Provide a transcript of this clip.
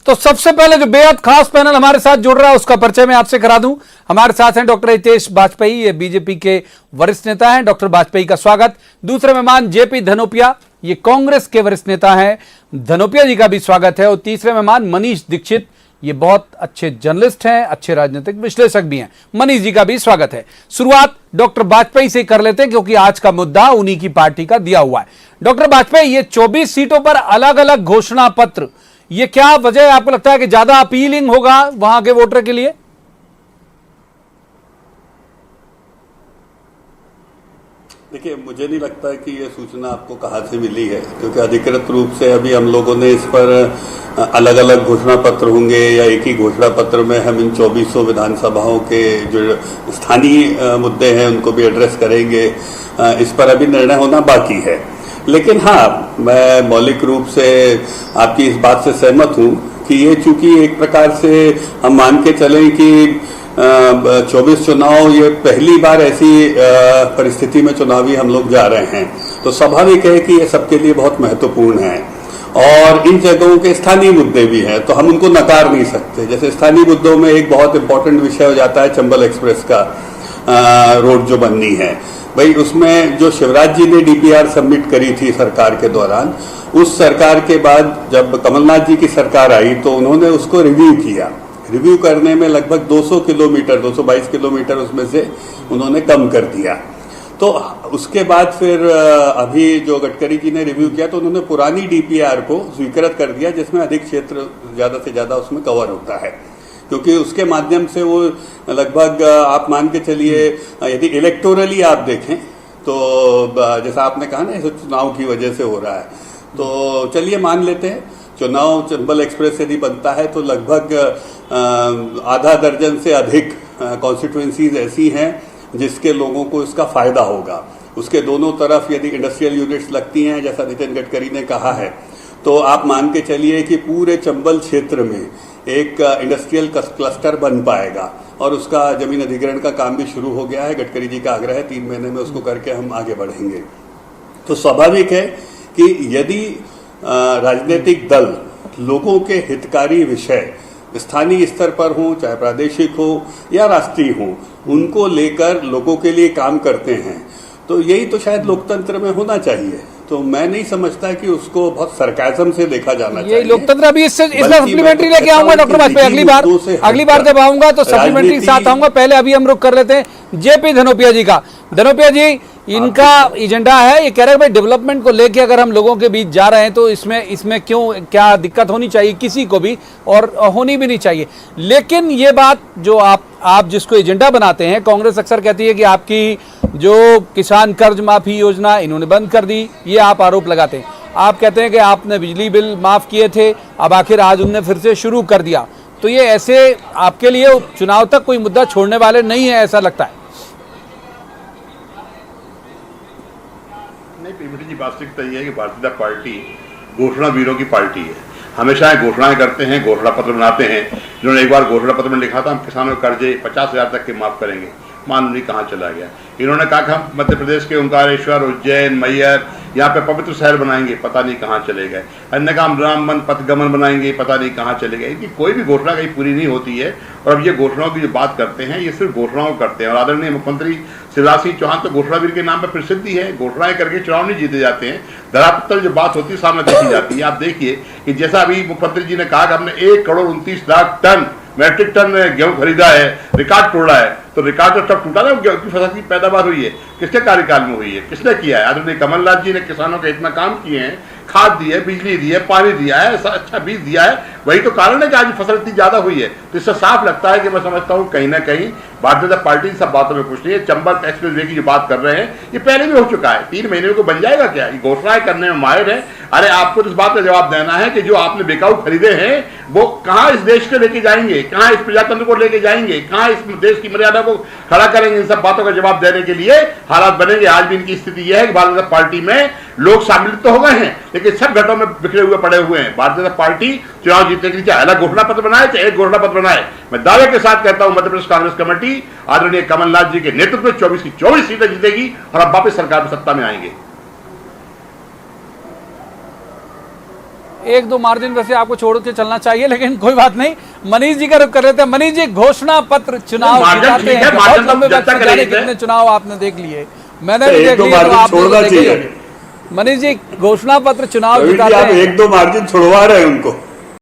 तो सबसे पहले जो बेहद खास पैनल हमारे साथ जुड़ रहा है उसका परिचय मैं आपसे करा दूं। हमारे साथ हैं डॉक्टर हितेश वाजपेयी, ये बीजेपी के वरिष्ठ नेता हैं। डॉक्टर वाजपेयी का स्वागत। दूसरे मेहमान जेपी धनोपिया, ये कांग्रेस के वरिष्ठ नेता हैं, धनोपिया जी का भी स्वागत है। और तीसरे मेहमान मनीष दीक्षित, ये बहुत अच्छे जर्नलिस्ट हैं, अच्छे राजनीतिक विश्लेषक भी हैं। मनीष जी का भी स्वागत है। शुरुआत डॉक्टर वाजपेयी से कर लेते हैं क्योंकि आज का मुद्दा उन्हीं की पार्टी का दिया हुआ है। डॉक्टर वाजपेयी, ये 24 सीटों पर अलग अलग घोषणा पत्र, ये क्या वजह है? आपको लगता है कि ज्यादा अपीलिंग होगा वहां के वोटर के लिए? देखिए, मुझे नहीं लगता कि ये सूचना आपको कहां से मिली है, क्योंकि अधिकृत रूप से अभी हम लोगों ने इस पर अलग अलग घोषणा पत्र होंगे या एक ही घोषणा पत्र में हम इन 2400 विधानसभाओं के जो स्थानीय मुद्दे हैं उनको भी एड्रेस करेंगे। इस पर अभी निर्णय होना बाकी है। लेकिन हाँ, मैं मौलिक रूप से आपकी इस बात से सहमत हूं कि ये चूंकि एक प्रकार से हम मान के चलें कि 24 चुनाव, ये पहली बार ऐसी परिस्थिति में चुनावी हम लोग जा रहे हैं, तो स्वाभाविक है कि ये सबके लिए बहुत महत्वपूर्ण है। और इन जगहों के स्थानीय मुद्दे भी हैं, तो हम उनको नकार नहीं सकते। जैसे स्थानीय मुद्दों में एक बहुत इंपॉर्टेंट विषय हो जाता है चंबल एक्सप्रेस का रोड जो बननी है। भाई, उसमें जो शिवराज जी ने डीपीआर सबमिट करी थी सरकार के दौरान, उस सरकार के बाद जब कमलनाथ जी की सरकार आई तो उन्होंने उसको रिव्यू किया। रिव्यू करने में लगभग 200 किलोमीटर, 222 किलोमीटर उसमें से उन्होंने कम कर दिया। तो उसके बाद फिर अभी जो गडकरी जी ने रिव्यू किया तो उन्होंने पुरानी डीपीआर को स्वीकृत कर दिया, जिसमें अधिक क्षेत्र ज्यादा से ज्यादा उसमें कवर होता है, क्योंकि उसके माध्यम से वो लगभग आप मान के चलिए, यदि इलेक्टोरली आप देखें तो जैसा आपने कहा ना, चुनाव की वजह से हो रहा है, तो चलिए मान लेते हैं चुनाव चंबल एक्सप्रेस यदि बनता है तो लगभग आधा दर्जन से अधिक कॉन्स्टिट्यूएंसीज ऐसी हैं जिसके लोगों को इसका फायदा होगा। उसके दोनों तरफ यदि इंडस्ट्रियल यूनिट्स लगती हैं, जैसा नितिन गडकरी ने कहा है, तो आप मान के चलिए कि पूरे चंबल क्षेत्र में एक इंडस्ट्रियल क्लस्टर बन पाएगा। और उसका जमीन अधिग्रहण का काम भी शुरू हो गया है। गडकरी जी का आग्रह है 3 महीने में उसको करके हम आगे बढ़ेंगे। तो स्वाभाविक है कि यदि राजनीतिक दल लोगों के हितकारी विषय स्थानीय स्तर पर हो, चाहे प्रादेशिक हो या राष्ट्रीय हो, उनको लेकर लोगों के लिए काम करते हैं, तो यही तो शायद लोकतंत्र में होना चाहिए। तो मैं नहीं समझता कि उसको बहुत सरकाजम से देखा जाना चाहिए। लोकतंत्र अभी इसमें सप्लीमेंटरी लेके आऊंगा डॉक्टर वाजपेयी, अगली बार जब आऊंगा तो सप्लीमेंट्री साथ आऊंगा। पहले अभी हम रुक कर लेते हैं जेपी धनोपिया जी का। धनोपिया जी, इनका एजेंडा है, ये कह रहे हैं भाई डेवलपमेंट को लेके अगर हम लोगों के बीच जा रहे हैं तो इसमें क्यों, क्या दिक्कत होनी चाहिए किसी को भी, और होनी भी नहीं चाहिए। लेकिन ये बात जो आप जिसको एजेंडा बनाते हैं, कांग्रेस अक्सर कहती है कि आपकी जो किसान कर्ज माफी योजना इन्होंने बंद कर दी, ये आप आरोप लगाते हैं। आप कहते हैं कि आपने बिजली बिल माफ किए थे, अब आखिर आज उनने फिर से शुरू कर दिया। तो ये ऐसे आपके लिए चुनाव तक कोई मुद्दा छोड़ने वाले नहीं है, ऐसा लगता है? नहीं, पीपीटी जी, वास्तविकता ये है कि भारतीय जनता पार्टी घोषणा वीरों की पार्टी है। हमेशा घोषणाएं करते हैं, घोषणा पत्र बनाते हैं। जिन्होंने एक बार घोषणा पत्र में लिखा था हम किसानों के कर्जे 50,000 तक के माफ करेंगे, मालूम नहीं कहाँ चला गया। इन्होंने कहा कि हम मध्य प्रदेश के ओंकारेश्वर, उज्जैन, मैयर, यहाँ पे पवित्र शहर बनाएंगे, पता नहीं कहाँ चले गए। अन्य का हम राम वन पथगमन बनाएंगे, पता नहीं कहाँ चले गए। इनकी कोई भी घोषणा कहीं पूरी नहीं होती है। और अब ये घोषणाओं की जो बात करते हैं, ये सिर्फ घोषणाओं करते हैं। और आदरणीय मुख्यमंत्री शिवराज सिंह चौहान तो घोषणावीर के नाम पर प्रसिद्धि है। घोषणाएं करके चुनाव नहीं जीते जाते हैं, धरातल जो बात होती है सामने देखी जाती है। आप देखिए कि जैसा अभी मुख्यमंत्री जी ने कहा कि हमने 1,29,00,000 टन मैट्रिक टन गेहूं खरीदा है, रिकॉर्ड तोड़ा है। तो रिकॉर्ड तो तब टूटा ना गेहूं की फसल की पैदावार हुई है, किसके कार्यकाल में हुई है, किसने किया है? आदरणीय कमलनाथ जी ने किसानों के हित में काम किए हैं, खाद दी है, बिजली दी है, पानी दिया है, अच्छा बीज दिया है। वही तो कारण है कि आज फसल इतनी ज्यादा हुई है। तो इससे साफ लगता है कि मैं समझता हूँ कहीं ना कहीं भारतीय जनता पार्टी सब बातों में कुछ नहीं है। चंबल एक्सप्रेस वे की जो बात कर रहे हैं, ये पहले भी हो चुका है। 3 महीने में को बन जाएगा क्या? ये घोषणाएं करने में माहिर है। अरे आपको तो इस बात का जवाब देना है कि जो आपने बिकाऊ खरीदे हैं वो कहाँ इस देश को लेके जाएंगे, कहाँ इस प्रजातंत्र को लेके जाएंगे, कहाँ इस देश की मर्यादा को खड़ा करेंगे। इन सब बातों का जवाब देने के लिए हालात बनेंगे। आज भी इनकी स्थिति यह है कि भारतीय जनता पार्टी में लोग शामिल तो हो गए हैं, लेकिन सब घटों में बिखरे हुए पड़े हुए हैं। भारतीय जनता पार्टी चुनाव जीतने के लिए चाहे अलग घोषणा पत्र बनाए, चाहे एक घोषणा पत्र बनाए, मैं दावे के साथ कहता हूं मध्य प्रदेश कांग्रेस कमेटी आदरणीय कमलनाथ जी के नेतृत्व में 24 की 24 सीटें जीतेगी और अब वापस सरकार में सत्ता में आएंगे। एक दो मार्जिन वैसे आपको छोड़ के चलना चाहिए, लेकिन कोई बात नहीं। मनीष जी का रुख कर लेते हैं। मनीष जी, घोषणा पत्र चुनाव जिताते हैं, बहुत लंबे वक्त से जाने कितने चुनाव आपने देख लिए, मैंने भी देख लिए, तो आपने तो देखे ही होंगे। मनीष जी, घोषणा पत्र चुनाव जिताते हैं, एक दो मार्जिन छुड़वा रहे हैं उनको।